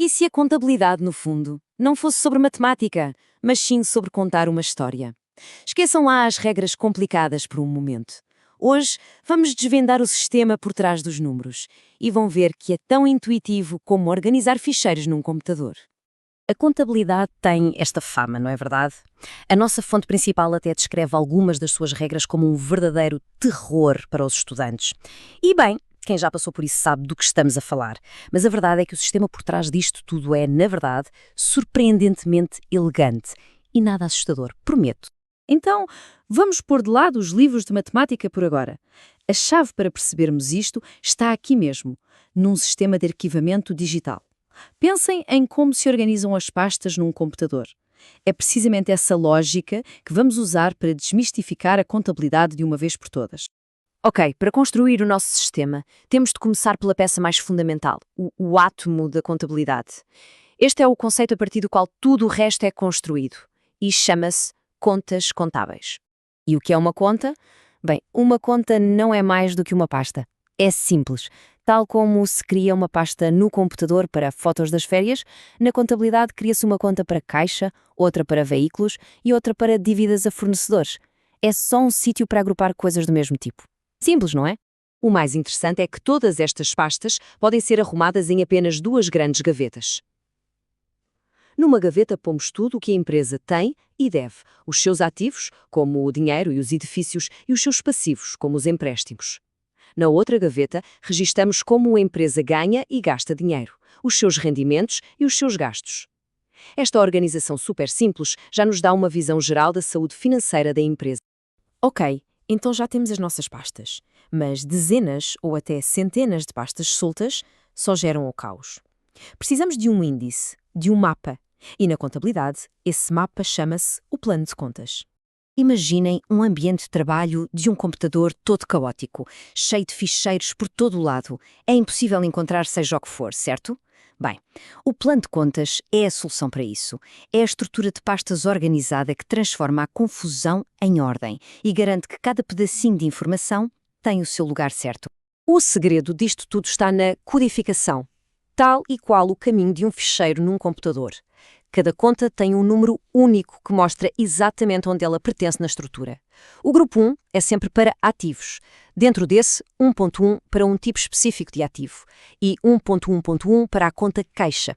E se a contabilidade, no fundo, não fosse sobre matemática, mas sim sobre contar uma história? Esqueçam lá as regras complicadas por um momento. Hoje vamos desvendar o sistema por trás dos números e vão ver que é tão intuitivo como organizar ficheiros num computador. A contabilidade tem esta fama, não é verdade? A nossa fonte principal até descreve algumas das suas regras como um verdadeiro terror para os estudantes. E bem, quem já passou por isso sabe do que estamos a falar. Mas a verdade é que o sistema por trás disto tudo é, na verdade, surpreendentemente elegante e nada assustador, prometo. Então, vamos pôr de lado os livros de matemática por agora. A chave para percebermos isto está aqui mesmo, num sistema de arquivamento digital. Pensem em como se organizam as pastas num computador. É precisamente essa lógica que vamos usar para desmistificar a contabilidade de uma vez por todas. Ok, para construir o nosso sistema, temos de começar pela peça mais fundamental, o átomo da contabilidade. Este é o conceito a partir do qual tudo o resto é construído e chama-se contas contábeis. E o que é uma conta? Bem, uma conta não é mais do que uma pasta. É simples. Tal como se cria uma pasta no computador para fotos das férias, na contabilidade cria-se uma conta para caixa, outra para veículos e outra para dívidas a fornecedores. É só um sítio para agrupar coisas do mesmo tipo. Simples, não é? O mais interessante é que todas estas pastas podem ser arrumadas em apenas duas grandes gavetas. Numa gaveta pomos tudo o que a empresa tem e deve, os seus ativos, como o dinheiro e os edifícios, e os seus passivos, como os empréstimos. Na outra gaveta, registamos como a empresa ganha e gasta dinheiro, os seus rendimentos e os seus gastos. Esta organização super simples já nos dá uma visão geral da saúde financeira da empresa. Ok, então já temos as nossas pastas, mas dezenas ou até centenas de pastas soltas só geram o caos. Precisamos de um índice, de um mapa, e na contabilidade, esse mapa chama-se o plano de contas. Imaginem um ambiente de trabalho de um computador todo caótico, cheio de ficheiros por todo o lado. É impossível encontrar seja o que for, certo? Bem, o plano de contas é a solução para isso. É a estrutura de pastas organizada que transforma a confusão em ordem e garante que cada pedacinho de informação tem o seu lugar certo. O segredo disto tudo está na codificação, tal e qual o caminho de um ficheiro num computador. Cada conta tem um número único que mostra exatamente onde ela pertence na estrutura. O grupo 1 é sempre para ativos. Dentro desse, 1.1 para um tipo específico de ativo e 1.1.1 para a conta caixa.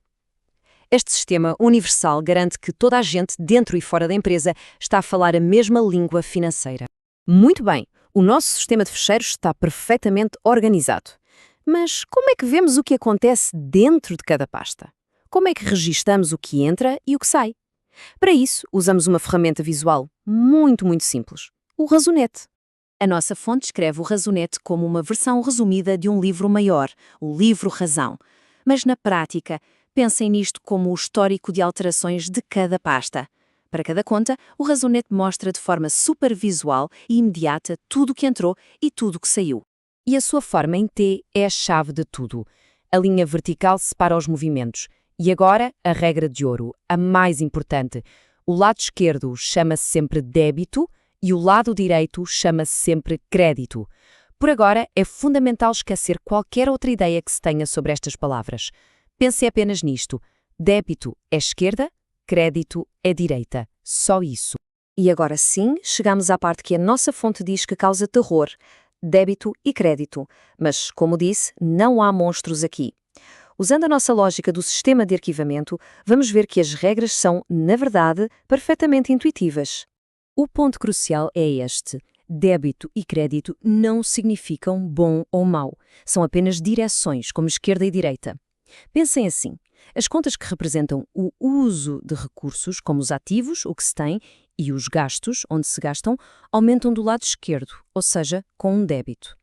Este sistema universal garante que toda a gente, dentro e fora da empresa, está a falar a mesma língua financeira. Muito bem, o nosso sistema de ficheiros está perfeitamente organizado. Mas como é que vemos o que acontece dentro de cada pasta? Como é que registamos o que entra e o que sai? Para isso, usamos uma ferramenta visual muito simples, o razonete. A nossa fonte descreve o razonete como uma versão resumida de um livro maior, o livro-razão. Mas na prática, pensem nisto como o histórico de alterações de cada pasta. Para cada conta, o razonete mostra de forma super visual e imediata tudo o que entrou e tudo o que saiu. E a sua forma em T é a chave de tudo. A linha vertical separa os movimentos. E agora, a regra de ouro, a mais importante. O lado esquerdo chama-se sempre débito e o lado direito chama-se sempre crédito. Por agora, é fundamental esquecer qualquer outra ideia que se tenha sobre estas palavras. Pense apenas nisto. Débito é esquerda, crédito é direita. Só isso. E agora sim, chegamos à parte que a nossa fonte diz que causa terror. Débito e crédito. Mas, como disse, não há monstros aqui. Usando a nossa lógica do sistema de arquivamento, vamos ver que as regras são, na verdade, perfeitamente intuitivas. O ponto crucial é este. Débito e crédito não significam bom ou mau. São apenas direções, como esquerda e direita. Pensem assim. As contas que representam o uso de recursos, como os ativos, o que se tem, e os gastos, onde se gastam, aumentam do lado esquerdo, ou seja, com um débito.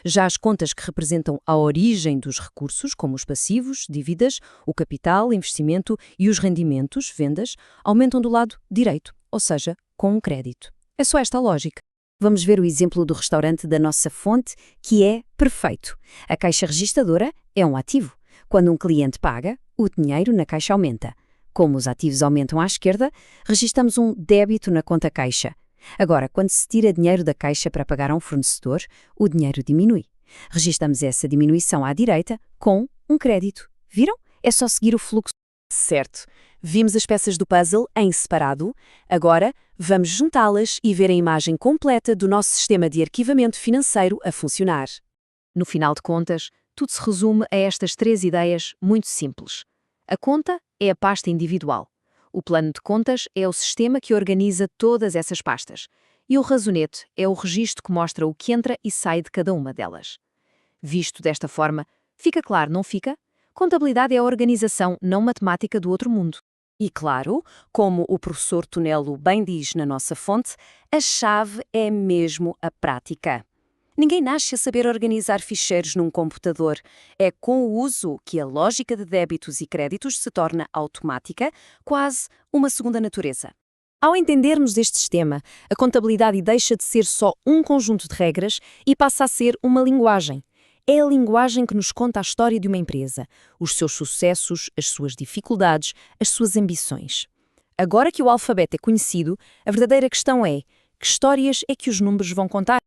Já as contas que representam a origem dos recursos, como os passivos, dívidas, o capital, investimento e os rendimentos, vendas, aumentam do lado direito, ou seja, com um crédito. É só esta a lógica. Vamos ver o exemplo do restaurante da nossa fonte, que é perfeito. A caixa registradora é um ativo. Quando um cliente paga, o dinheiro na caixa aumenta. Como os ativos aumentam à esquerda, registamos um débito na conta caixa. Agora, quando se tira dinheiro da caixa para pagar a um fornecedor, o dinheiro diminui. Registamos essa diminuição à direita com um crédito. Viram? É só seguir o fluxo. Certo. Vimos as peças do puzzle em separado. Agora, vamos juntá-las e ver a imagem completa do nosso sistema de arquivamento financeiro a funcionar. No final de contas, tudo se resume a estas 3 ideias muito simples. A conta é a pasta individual. O plano de contas é o sistema que organiza todas essas pastas. E o razonete é o registro que mostra o que entra e sai de cada uma delas. Visto desta forma, fica claro, não fica? Contabilidade é a organização não matemática do outro mundo. E claro, como o professor Tonelo bem diz na nossa fonte, a chave é mesmo a prática. Ninguém nasce a saber organizar ficheiros num computador. É com o uso que a lógica de débitos e créditos se torna automática, quase uma segunda natureza. Ao entendermos este sistema, a contabilidade deixa de ser só um conjunto de regras e passa a ser uma linguagem. É a linguagem que nos conta a história de uma empresa, os seus sucessos, as suas dificuldades, as suas ambições. Agora que o alfabeto é conhecido, a verdadeira questão é: que histórias é que os números vão contar?